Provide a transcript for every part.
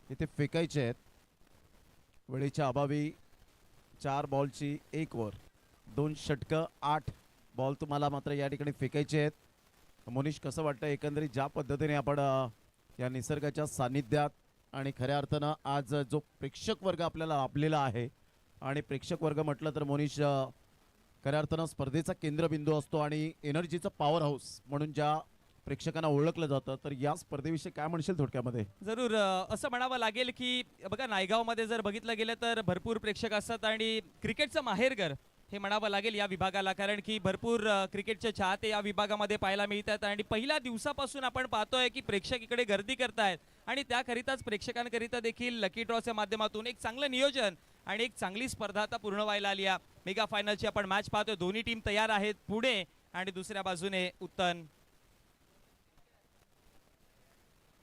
इथे फेकायचे आहेत. वेळेच्या अभावी 4 बॉलची 1 ओव्हर, 2 षटकं, 8 बॉल तुम्हाला मात्र या ठिकाणी फेकायचे आहेत. मोनिश, कसं वाटतं एकंदरीत ज्या पद्धतीने आपण या निसर्गाच्या सानिध्यात आणि खऱ्या अर्थानं आज जो प्रेक्षक वर्ग आपल्याला लाभलेला आहे, आणि प्रेक्षक वर्ग म्हटलं तर मोनिश खऱ्या अर्थानं स्पर्धेचा केंद्रबिंदू असतो आणि एनर्जीचा पॉवर हाऊस म्हणून ज्या प्रेक्षकांना ओळखलं जातं, तर या स्पर्धेविषयी काय म्हणशील थोडक्यामध्ये? जरूर असं म्हणावं लागेल की बघा, नायगावमध्ये जर बघितलं गेलं तर भरपूर प्रेक्षक असतात आणि क्रिकेटचं माहेरघर हे म्हणावं लागेल या विभागाला, कारण की भरपूर क्रिकेटचे चाहते या विभागामध्ये पाहायला मिळतात आणि पहिल्या दिवसापासून आपण पाहतोय की प्रेक्षक इकडे गर्दी करतायत आणि त्याकरिताच प्रेक्षकांकरिता देखील लकी ड्रॉच्या माध्यमातून एक चांगलं नियोजन आणि एक चांगली स्पर्धा आता पूर्ण व्हायला आली आहे. मेगा फायनलची आपण मॅच पाहतोय, दोन्ही टीम तयार आहेत, पुणे आणि दुसऱ्या बाजूने उत्तन.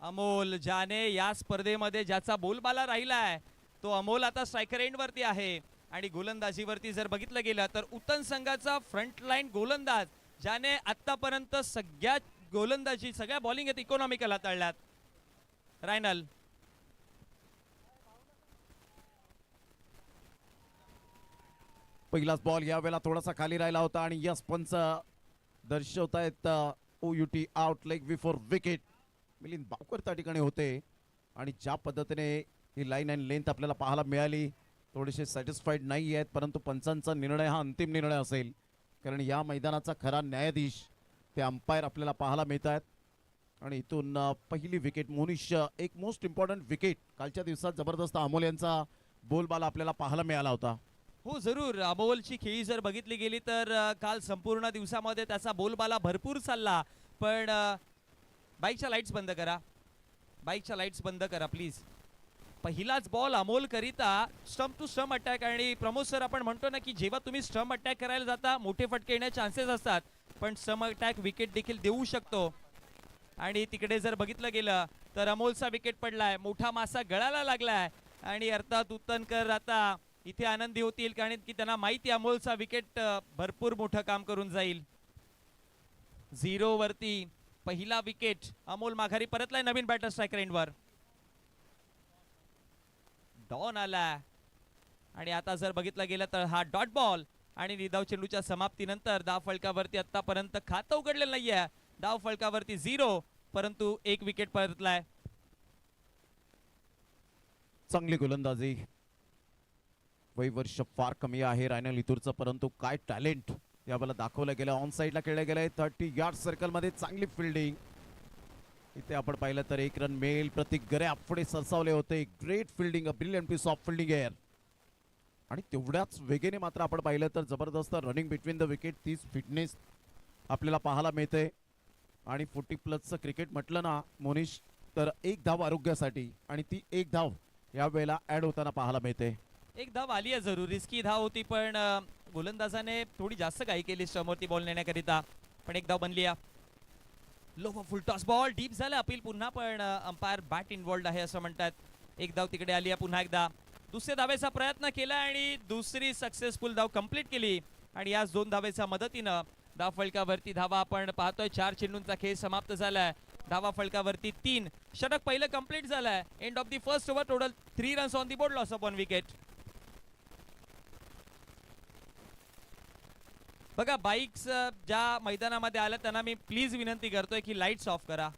अमोल जाने या स्पर्धेमध्ये ज्याचा बोलबाला राहिला आहे तो अमोल आता स्ट्रायकर एंड वरती आहे आणि गोलंदाजीवरती जर बघितलं गेलं तर उत्तन संघाचा फ्रंटलाईन गोलंदाज ज्याने आतापर्यंत सगळ्या गोलंदाजी सगळ्या बॉलिंग आहेत इकॉनॉमिकल हाताळल्यात, रायनल. पहिलाच बॉल यावेळेला थोडासा खाली राहिला होता आणि यस पंच दर्शवतायत OUT out leg before wicket. Milind Bavkar त्या ठिकाणी होते आणि ज्या पद्धतीने ही लाईन अँड लेंथ आपल्याला पाहायला मिळाली, थोडेसे सॅटिस्फाईड नाही आहेत, परंतु पंचांचा निर्णय हा अंतिम निर्णय असेल, कारण या मैदानाचा खरा न्यायाधीश ते अंपायर आपल्याला पाहायला मिळत आहेत. आणि इथून पहिली विकेट मोनिश, एक मोस्ट इम्पॉर्टंट विकेट कालच्या दिवसात जबरदस्त अमोल यांचा बोलबाला आपल्याला पाहायला मिळाला होता. हो जरूर, अमोलची खेळी जर बघितली गेली तर काल संपूर्ण दिवसामध्ये त्याचा बोलबाला भरपूर चालला, पण बाईकच्या लाईट्स बंद करा, बाईकच्या लाईट्स बंद करा प्लीज. पहिलाच बॉल अमोल करिता स्टंप टू स्टंप अटॅक, आणि प्रमोद सर आपण म्हणतो ना की जेव्हा तुम्ही स्टंप अटॅक करायला जाता मोठे फटके येण्याचे चान्सेस असतात, पण स्टंप अटॅक विकेट देखील देऊ शकतो. आणि तिकडे जर बघितलं गेलं तर अमोलचा विकेट पडलाय, मोठा मासा गळाला लागलाय आणि अर्थात उत्तनकर आता इथे आनंदी होतील, कारण की त्यांना माहिती अमोलचा विकेट भरपूर मोठं काम करून जाईल. 0 वरती पहिला विकेट, अमोल माघारी परतलाय नवीन बॅटर स्ट्रायकर एंडवर. डॉन आला आणि आता जर बघितलं गेलं तर हा डॉट बॉल आणि निधाव चेंडूच्या समाप्तीनंतर धाव फलकावरती आतापर्यंत खातं उघडलेलं नाहीये. धाव फलकावरती 0, परंतु 1 विकेट परतलाय. चांगली गोलंदाजी, वय वर्ष फार कमी आहे रायनल लितूरचं, परंतु काय टॅलेंट यावेळेला दाखवलं गेलं. ऑन साईडला खेळलं गेलंय 30 यार्ड सर्कलमध्ये, चांगली फिल्डिंग. इथे आपण पाहिलं तर 1 रन मिळेल. प्रतीक गरे आपडे सरसावले होते, great fielding, a brilliant piece of fielding एअर. आणि तेवढ्याच वेगेने मात्र आपण पाहिलं तर जबरदस्त रनिंग बिटवीन द विकेट, तीच फिटनेस आपल्याला पाहायला मिळते. आणि 40+ क्रिकेट म्हटलं ना मोनिश, तर 1 धाव आरोग्यासाठी, आणि ती 1 धाव यावेळेला ॲड होताना पाहायला मिळते. 1 धाव आली आहे, जरूर रिस्की धाव होती, पण गोलंदाजाने थोडी जास्त घाई केली स्टंपवरती बॉल नेण्याकरिता, पण 1 धाव बनली आहे. लो फुल टॉस बॉल डीप झालं, अपील पुन्हा, पण अंपायर बॅट इन्व्हॉल्ड आहे असं म्हणतात. 1 धाव तिकडे आली आहे. पुन्हा एकदा दुसऱ्या धावेचा प्रयत्न केला आणि दुसरी सक्सेसफुल धाव कंप्लीट केली, आणि याच 2 धावेच्या मदतीनं धाव फलकावरती धावा आपण पाहतोय. 4 चेंडूंचा खेळ समाप्त झालाय. धावा फलकावरती 3, षटक पहिलं कंप्लीट झालंय. End of the first over, total 3 runs on the board, loss of 1 wicket. बघा, बाईक्स ज्या मैदानामध्ये आल्या त्यांना मी प्लीज विनंती करतोय की लाईट्स ऑफ करा.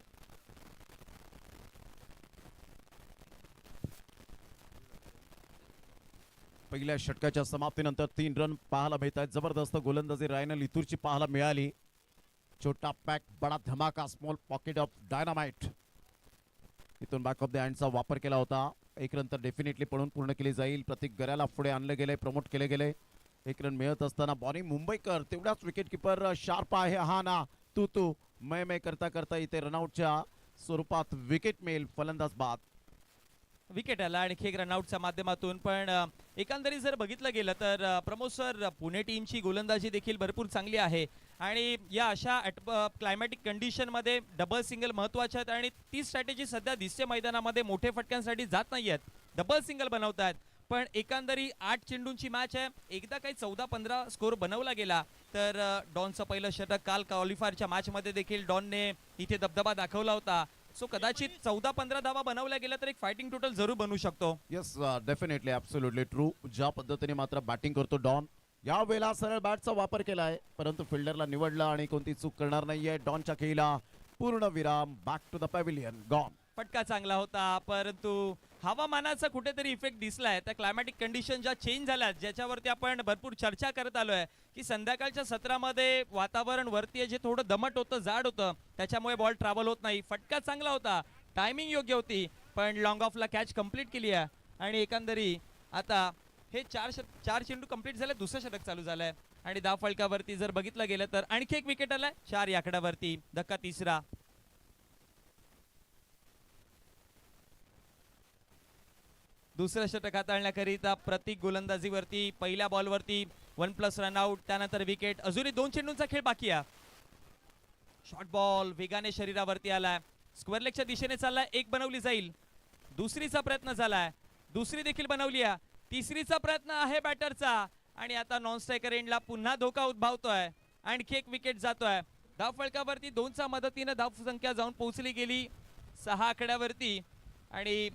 पहिल्या षटकाच्या समाप्तीनंतर 3 रन पाहायला मिळत आहेत. जबरदस्त गोलंदाजी रायनल लितूरची पाहायला मिळाली. छोटा पॅक बडा धमाका, स्मॉल पॉकेट ऑफ डायनामाइट. इथून बॅक ऑफ द हँडचा वापर केला होता. 1 रन तर डेफिनेटली पळून पूर्ण केली जाईल. प्रतीक गऱ्याला पुढे आणले गेले, प्रमोट केले गेले. 1 रन मिळत असताना बॉलिंग मुंबईकर, तेवढ्याच विकेट किपर शार्प आहे. हा ना तू मैं करता करता इथे रनआउटच्या स्वरूपात विकेट मिळेल. फलंदाज बाद. विकेट आला आणखी 1 रनआउटच्या माध्यमातून, पण एकंदरीत जर बघितलं गेलं तर प्रमोद सर, पुणे टीमची गोलंदाजी देखील भरपूर चांगली आहे आणि या अशा क्लायमॅटिक कंडिशनमध्ये डबल सिंगल महत्त्वाच्या आहेत, आणि ती स्ट्रॅटेजी सध्या दिसते मैदानामध्ये. मोठे फटक्यांसाठी जात नाही आहेत, डबल सिंगल बनवतात. पण एकंदरी 8 चेंडूंची मॅच आहे. एकदा काही 14-15 स्कोर बनवला गेला तर डॉनचं पहिलं षटक काल क्वालिफायरच्या मॅचमध्ये देखील डॉनने इथे दबदबा दाखवला होता. सो कदाचित 14-15 धावा बनवल्या गेल्या तर एक फायटिंग टोटल जरूर बनू शकतो. Yes definitely absolutely true. ज्या पद्धतीने मात्र बॅटिंग करतो डॉन, या वेळेला सरळ बॅटचा वापर केलाय परंतु फिल्डरला निवडला आणि कोणती चूक करणार नाहीये. डॉनच्या खेळीला पूर्ण विराम. Back to the pavilion. Gone. फटका चांगला होता परंतु हवामानाचा कुठेतरी इफेक्ट दिसलाय. त्या क्लायमॅटिक कंडिशन ज्या चेंज झाल्यात ज्याच्यावरती आपण भरपूर चर्चा करत आलोय की संध्याकाळच्या सत्रामध्ये वातावरण वरती जे थोडं दमट होतं, जाड होतं, त्याच्यामुळे बॉल ट्रॅव्हल होत नाही. फटका चांगला होता, टायमिंग योग्य होती, पण लॉंग ऑफला कॅच कंप्लीट केली आहे आणि एकंदरी आता हे चार चेंडू कंप्लीट झाले, दुसरं षटक चालू झालंय आणि धाव फलकावरती जर बघितलं गेलं तर आणखी एक विकेट आलाय 4 या आकड्यावरती. धक्का तिसरा. दुसरं षटक हाताळण्याकरिता प्रतीक गोलंदाजीवरती. पहिल्या बॉलवरती 1+ रनआउट, त्यानंतर विकेट. अजूनही 2 चेंडूंचा खेळ बाकी आहे. शॉर्ट बॉल वेगाने शरीरावरती आलाय, स्क्वेअर लेगच्या दिशेने चाललाय. एक बनवली जाईल, दुसरीचा प्रयत्न झालाय, दुसरी देखील बनवली आहे, तिसरीचा प्रयत्न आहे बॅटरचा आणि आता नॉन स्ट्रायकर एंडला पुन्हा धोका उद्भवतोय. आणखी एक विकेट जातोय. धाव फलकावरती 2च्या मदतीने धाव संख्या जाऊन पोहोचली गेली 6 आकड्यावरती आणि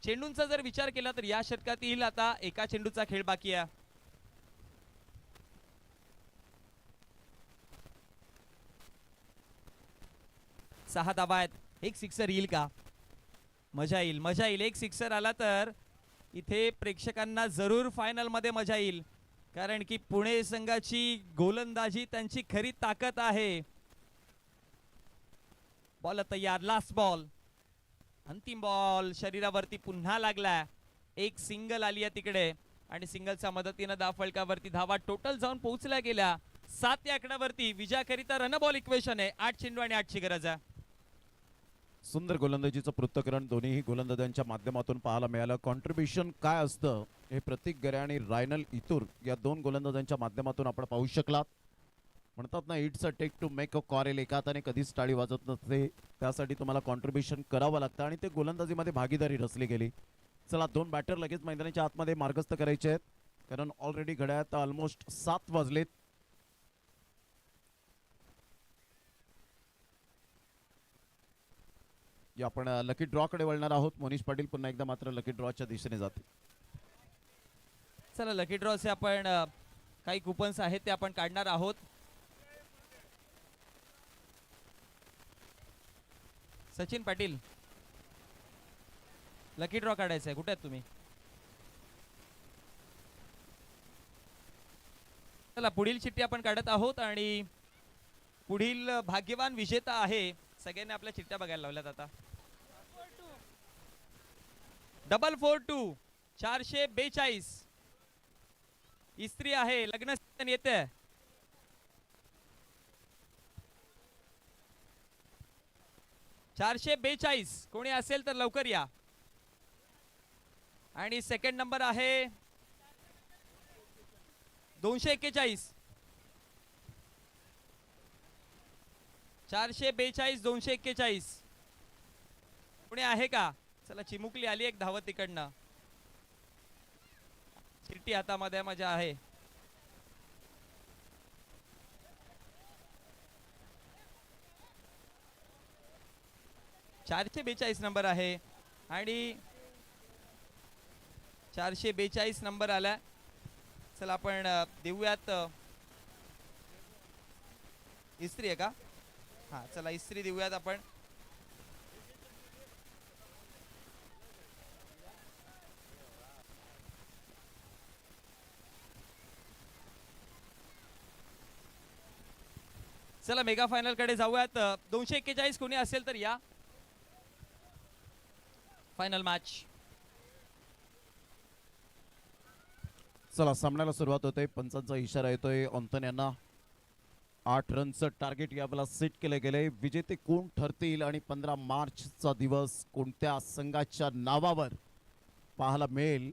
चेंडूंचा जर विचार केला तर या षटकातील आता एका चेंडूचा खेळ बाकी आहे. सहा धावा आहेत. एक सिक्सर येईल का? मजा येईल, मजा येईल. एक सिक्सर आला तर इथे प्रेक्षकांना जरूर फायनल मध्ये मजा येईल, कारण की पुणे संघाची गोलंदाजी त्यांची खरी ताकद आहे. बॉल तयार, लास्ट बॉल, अंतिम बॉल शरीरावरती पुन्हा लागलाय. एक सिंगल आली आहे तिकडे आणि सिंगलच्या मदतीने धाव फलकावरती धावा टोटल जाऊन पोहोचल्या गेल्या 7 या आकड्यावरती. विजयाकरिता रन बॉल इक्वेशन आहे. 8 चेंडू आणि 8ची गरज आहे. सुंदर गोलंदाजीचं पृथक्करण दोन्ही गोलंदाजांच्या माध्यमातून पाहायला मिळालं. कॉन्ट्रीब्युशन काय असतं हे प्रतीक गरे आणि रायनल इतूर या 2 गोलंदाजांच्या माध्यमातून आपण पाहू शकलात. म्हणतात ना, it's a take two make a quarrel. एका हाताने कधीच टाळी वाजत नसते, त्यासाठी तुम्हाला कॉन्ट्रीब्युशन करावं लागतं आणि ते गोलंदाजीमध्ये भागीदारी रचली गेली. चला, 2 बॅटर लगेच मैदानाच्या आतमध्ये मार्गस्थ करायचे आहेत, कारण ऑलरेडी घड्याळात ऑलमोस्ट 7 वाजलेत. या आपण लकी ड्रॉ कडे वळणार आहोत. मोनिश पाटील पुन्हा एकदा मात्र लकी ड्रॉच्या दिशेने जाते. चला, लकी ड्रॉचे आपण काही कुपन्स आहेत ते आपण काढणार आहोत. सचिन पाटील, लकी ड्रॉ काढायचा आहे, कुठे आहेत तुम्ही? चला, पुढील चिठ्ठी आपण काढत आहोत आणि पुढील भाग्यवान विजेता आहे. सगळ्यांनी आपल्या चिठ्ठ्या बघायला लावल्यात आता. 442 442 इस्त्री आहे, लग्न सीझन येते. $442 कोणी असेल तर लवकर या. आणि सेकंड नंबर आहे 241 442 241 कोणी आहे का? चला, चिमुकली आली एक धावत तिकडनं. चिठ्ठी हातामध्ये मजा आहे. $442 नंबर आहे आणि 442 नंबर आला. चला, आपण देऊयात. इस्त्री आहे का? हा, चला इस्त्री देऊयात आपण. चला, मेगा फायनल कडे जाऊयात. 241 कोणी असेल तर या. Final match. चला, सामन्याला सुरुवात होते. पंचांचा इशारा येतोय. ऑन्टन यांना 8 रनचं टार्गेट यावेळेला सेट केले गेले. विजेते कोण ठरतील आणि 15 मार्चचा दिवस कोणत्या संघाच्या नावावर पाहायला मिळेल?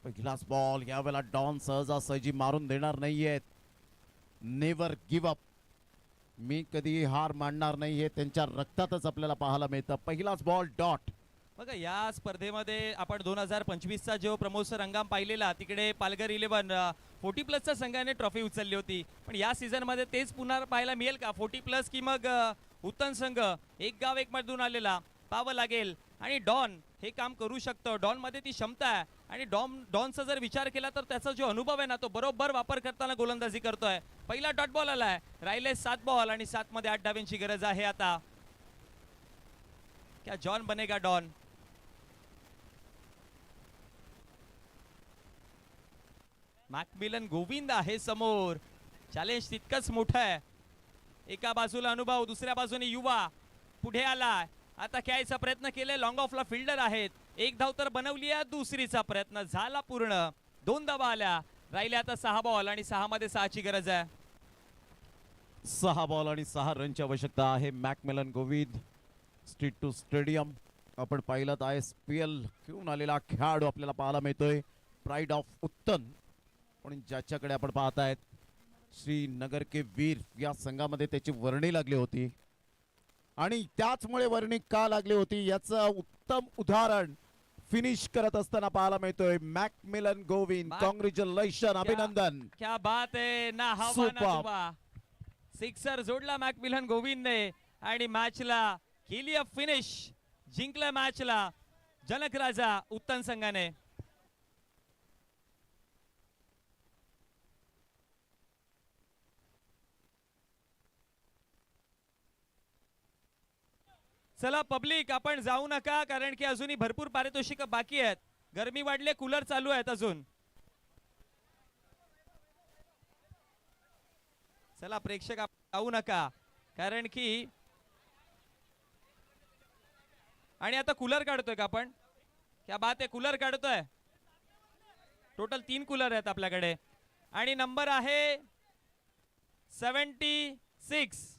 पहिलाच बॉल यावेळेला डॉन सहजासहजी मारून देणार नाहीयेत. Never give up. मी कधी हार मानणार नाही हे त्यांच्या रक्तातच आपल्याला पाहायला मिळतं. पहिलाच बॉल डॉट. बघा, या स्पर्धेमध्ये आपण 2025चा जो प्रमोशन हंगाम पाहिलेला, तिकडे पालघर 11 40+ संघाने ट्रॉफी उचलली होती. पण या सीझन मध्ये तेच पुन्हा पाहायला मिळेल का? 40+ की मग उत्तम संघ एक गाव एक मधून आलेला पाहावं लागेल. आणि डॉन हे काम करू शकतो, डॉन मध्ये ती क्षमता आहे. आणि डॉनचा जर विचार केला तर त्याचा जो अनुभव आहे ना तो बरोबर वापर करताना गोलंदाजी करतोय. पहिला डॉट बॉल आलाय, राहिले 7 बॉल आणि 7 मध्ये 8 धाव्यांची गरज आहे आता. क्या जॉन बनेगा डॉन? मॅकमिलन गोविंद आहे समोर. चॅलेंज तितकंच मोठं आहे. एका बाजूला अनुभव, दुसऱ्या बाजूने युवा पुढे आलाय. आता खेळायचा प्रयत्न केलाय, लॉंग ऑफला फिल्डर आहेत. एक धाव तर बनवली आहे, दुसरीचा प्रयत्न झाला पूर्ण. 2 धावा आल्या, राहिले आता 6 बॉल आणि 6 मध्ये 6 ची गरज आहे. 6 बॉल आणि 6 रनची आवश्यकता आहे. McMillan Govind street to stadium आपण पाहिलं ISPL घेऊन आलेला खेळाडू आपल्याला पाहायला मिळतोय. प्राईड ऑफ उत्तन म्हणून ज्याच्याकडे आपण पाहतायत श्रीनगर के वीर या संघामध्ये त्याची वर्णी लागली होती. आणि त्याचमुळे वर्णी का लागली होती याचं उत्तम उदाहरण फिनिश करत असताना पाहायला मिळतोय मॅकमिलन गोविंद. कॉंग्रॅच्युलेशन, अभिनंदन. क्या बात आहे ना, हवा ना Superb. दुवा. सिक्सर जोडला मॅकमिलन गोविंदने आणि मॅचला केली फिनिश. जिंकला मॅचला जनक राजा उत्तम संघाने. चला पब्लिक आपण जाऊ नका, कारण की अजूनही भरपूर पारितोषिक बाकी आहेत. गरमी वाढले, कूलर चालू आहेत अजून. चला प्रेक्षक जाऊ नका, कारण की आणि आता कूलर काढतोय का आपण? क्या बात आहे, कूलर काढतोय. टोटल 3 कूलर आहेत आपल्याकडे आणि नंबर आहे 76.